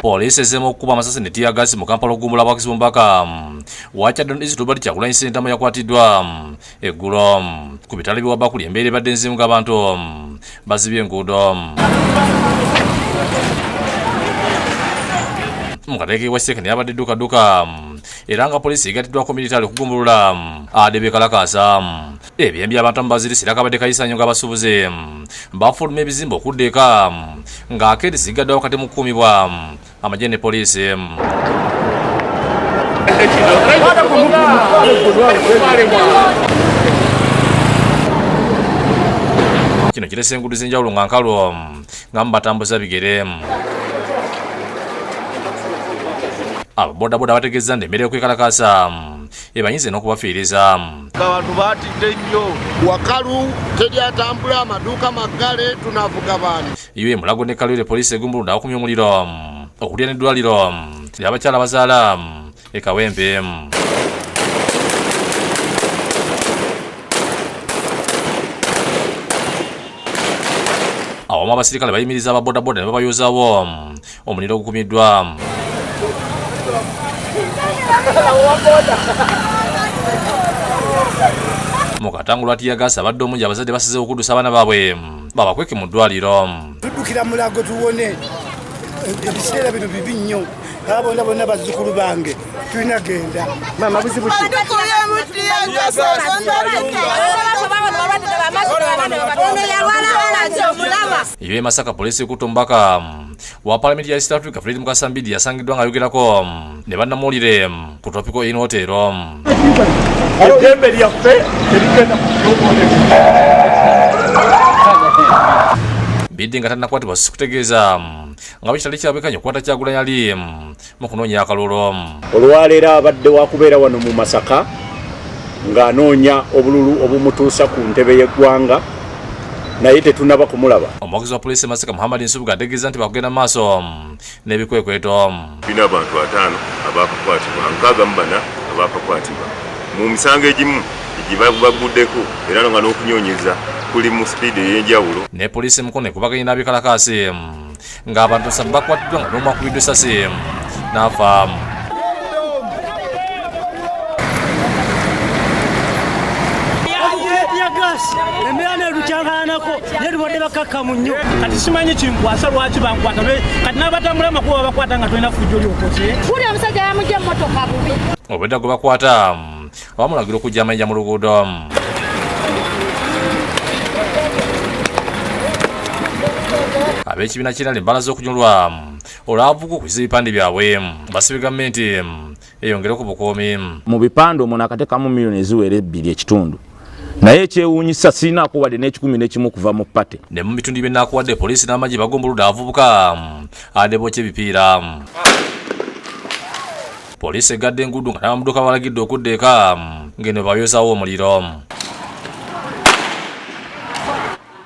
Poliisi ezzeemu okukuba amasasi ne tiyagasi mu Kampala okugumbula abakazi Mbaka Wakyadde Robert Kyagulanyi Ssentamu yakwatiddwa eggulo ku bitale by'ewa Bakuli. Embeera ebadde nzimu ng'abantu bazibye enguudo. Mu kateeke wa Sekeni yabadde dduka era nga poliisi egatiddwako militale okugumbulula adebe kalakasa ebyembi abantu mubazirisi kabadde kayisanyo ng'abasuubuze bafuluma ebizimbe okudda eka ng'akeedi zigaddewo kati mu kukuumibwa amagye ne poliisi. Kino kirese enguudo ez'enjawulo nga nkalu nga mubatambuza bigere. Bodaboda bategeeza nti emmere y'okwekalakasa ebanyinze n'okubafiiriza. Abantu batidde nnyo wakalu teryatambula amaduuka maggale tunavuga baani. Iwe Mulago ne Kalwire poliisi egumbuludde abakumya omuliro okulya n'eddwaliro ly'abakyala bazaala e Kawempe. Awamu abasirikale bayimiriza ababodaboda ne babayozaawo omuliro ogukumiddwa. Mu katangulwa tiyagasa abadde omungi abazadde basize okuddusa abaana baabwe babakweke mu ddwaliro. Tuddukira Mulago tuwone, ebiseera bino bibi nnyo. Aba bonna bazzukulu bange tulina genda. Mama buzibu ki? Iwe Masaka poliisi ekutte omubaka wa Paalamenti ya East Africa Fred Mukasambidi yasangiddwa ng'ayogerako ne bannamuwulire ku Tropical Inn Hotel. Eddembe lyaffe terigenda Bidde nga tannakwatibwa kutegeeza nga bwekitali kyabwekanya okukwata Kyagulanyi ali mu kunoonya akalulu. olwaleero abadde wakubeera wano mu Masaka ng'anoonya obululu obumutuusa ku ntebe y'eggwanga naye tetunaba kumulaba. Omuwagizi wa poliisi Masaka Muhammad Nsubuga ategeeza nti bakugenda mu maaso n'ebikwekweto. Tulina abantu 5 abaakakwatibwa, 64 abaakakwatibwa mu misango egimu egibaguddeko era nga n'okunyonyeza kuli mu sipiidi ey'enjawulo. Ne poliisi mukono ekubaganye n'abikalakasi ng'abantu 7 bakwatiddwa nga n'omu akubiddwa essasi n'afa. Embeera erukyagaanako ye lubadde bakakkamu nnyo kati simanyi kinkwasa lwaki bankwata kati n'abatambula amakuba bakwata nga tulina fujjo lyokoze. Kuli omusajja yamugya mmotoka bubi. Obwedda gwe bakwata bamulagira okujja amayinja mu luguudo. Ab'ekibiina kirala embala z'okunyolwa olwavuga okuziza ebipande byabwe basabye gavumenti eyongere ku bukoomi. Mu bipande omuntu akateekamu miliyoni eziwera 2.5 naye ekyewuunyisa sirinaako wadde n'11 kuva mu pate. Ne mu bitundu by'ennakuwadde poliisi n'amagye bagombuludde abavubuka adde bookya ebipiira. Poliisi egadde enguudo nga n'amamotoka balagidde okudda eka ng'eno bayozaawo omuliro.